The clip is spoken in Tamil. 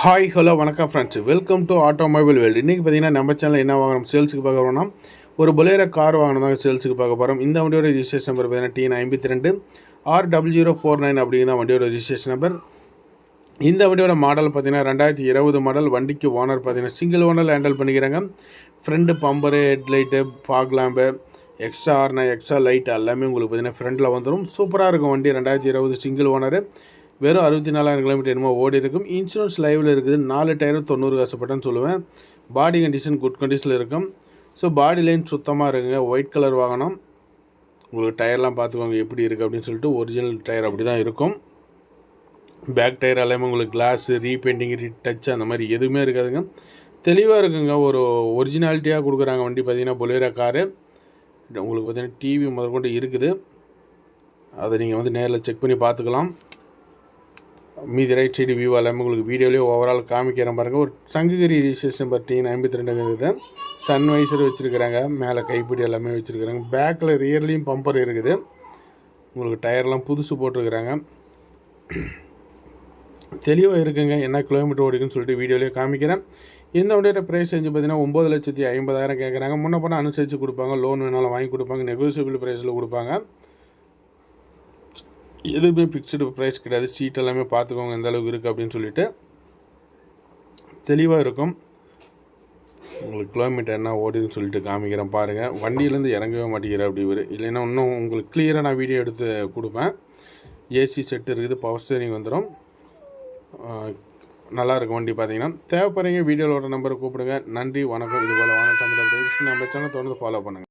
ஹாய் ஹலோ வணக்கம் friends, welcome to automobile world. இன்றைக்கி பார்த்தீங்கன்னா நம்ம சேனலில் என்ன வாங்கணும் சேல்ஸுக்கு பார்க்க போகிறோம்னா ஒரு பொலேரோ கார் வாங்கினதாங்க சேல்ஸுக்கு பார்க்க போகிறோம். இந்த வண்டியோட ரிஜிஸ்ட்ரேஷன் நம்பர் பார்த்தீங்கன்னா T52 R0049 அப்படிங்கிற வண்டியோட ரிஜிஸ்ட்ரேஷன் நம்பர். இந்த வண்டியோட மாடல் பார்த்தீங்கன்னா 2020 மாடல். வண்டிக்கு ஓனர் பார்த்தீங்கன்னா சிங்கிள் ஓனர் ஹேண்டில் பண்ணிக்கிறாங்க. Front bumper, headlight, fog lamp, extra light எல்லாமே உங்களுக்கு பார்த்தீங்கன்னா ஃப்ரண்டில் வந்துடும். சூப்பராக இருக்கும் வண்டி. 2020 சிங்கிள் ஓனர். வெறும் 64,000 கிலோமீட்டர் என்னமோ ஓடி இருக்கும். இன்சூரன்ஸ் லைவில் இருக்குது. 4 டயரும் 90 காசுப்பட்டேன்னு சொல்லுவேன். பாடி கண்டிஷன் குட் கண்டிஷனில் இருக்கும். ஸோ பாடி லைன் சுத்தமாக இருக்குங்க. ஒயிட் கலர் வாகனம். உங்களுக்கு டயர்லாம் பார்த்துக்கோங்க எப்படி இருக்குது அப்படின்னு சொல்லிட்டு. ஒரிஜினல் டயர் அப்படி தான் இருக்கும். பேக் டயர் எல்லாமே உங்களுக்கு கிளாஸு, ரீபெயிண்டிங், ரீடச் அந்த மாதிரி எதுவுமே இருக்காதுங்க. தெளிவாக இருக்குங்க. ஒரு ஒரிஜினாலிட்டியாக கொடுக்குறாங்க வண்டி. பார்த்தீங்கன்னா பொலேரோ காரு. உங்களுக்கு பார்த்தீங்கன்னா டிவி முதற்கொண்டு இருக்குது. அதை நீங்கள் நேரில் செக் பண்ணி பார்த்துக்கலாம். மீதி ரைட் சைடு வியூ எல்லாமே உங்களுக்கு வீடியோலேயே ஓவரால் காமிக்கிறேன் பாருங்கள். ஒரு Sankagiri registration number T52 sun visor வச்சுருக்கிறாங்க. மேலே கைப்பிடி எல்லாமே வச்சுருக்கிறாங்க. பேக்கில் ரியர்லேயும் பம்பர் இருக்குது. உங்களுக்கு டயர்லாம் புதுசு போட்டிருக்கிறாங்க. தெளிவாக இருக்குங்க. என்ன கிலோமீட்டர் ஓடிக்குன்னு சொல்லிட்டு வீடியோலேயே காமிக்கிறேன். இந்த வண்டியோட ப்ரைஸ் செஞ்சு பார்த்தீங்கன்னா 9,50,000 கேட்குறாங்க. முன்ன போனால் அனுசரித்து கொடுப்பாங்க. லோன் வேணாலும் வாங்கி கொடுப்பாங்க. நெகோசியபிள் ப்ரைஸில் கொடுப்பாங்க. எதுவுமே ஃபிக்ஸ்டு ப்ரைஸ் கிடையாது. சீட் எல்லாமே பார்த்துக்கோங்க எந்த அளவுக்கு இருக்குது அப்படின்னு சொல்லிட்டு. தெளிவாக இருக்கும். உங்களுக்கு கிலோமீட்டர் என்ன ஓடுதுன்னு சொல்லிட்டு காமிக்கிறேன் பாருங்கள். வண்டியிலேருந்து இறங்கவே மாட்டேங்கிறேன் அப்படி இல்லைன்னா இன்னும் உங்களுக்கு கிளியராக நான் வீடியோ எடுத்து கொடுப்பேன். ஏசி செட்டு இருக்குது. பவர் ஸ்டேரிங் வந்துடும். நல்லாயிருக்கும் வண்டி. பார்த்தீங்கன்னா தேவைப்படுறீங்க வீடியோவோட நம்பரை கூப்பிடுங்க. நன்றி, வணக்கம். இது போல் வாங்க தமிழ் நம்ம சேனல் தொடர்ந்து ஃபாலோ பண்ணுங்கள்.